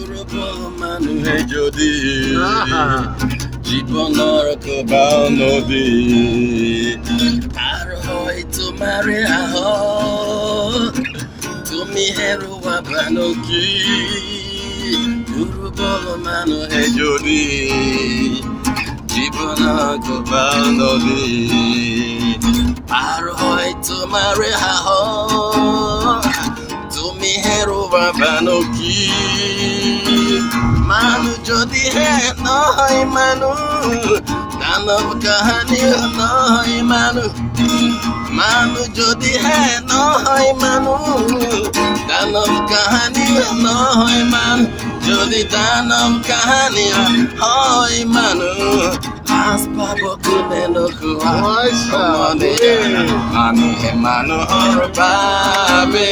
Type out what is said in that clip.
দুর্বল মানুহে যদি জীবনৰ কবাও নদী পাৰ হৈ তোমাৰে আহক তুমি হেৰুৱাবানো কি দুৰ্বল মানুহে যদি জীবনৰ কবাও নদী পাৰ হৈ তোমাৰে আহক তুমি হেৰুৱাবানো কি মানুহ যদিহে নহয় মানুহ দানৱ কাহানী নহয় মানুহ যদিহে নহয় মানুহ দানৱ কাহানী নহয় মানুহ যদি দানৱ কাহানী হয় মানুহ লাজ পাব কোনে নোকোৱা মানুহে মানুহৰ বাবে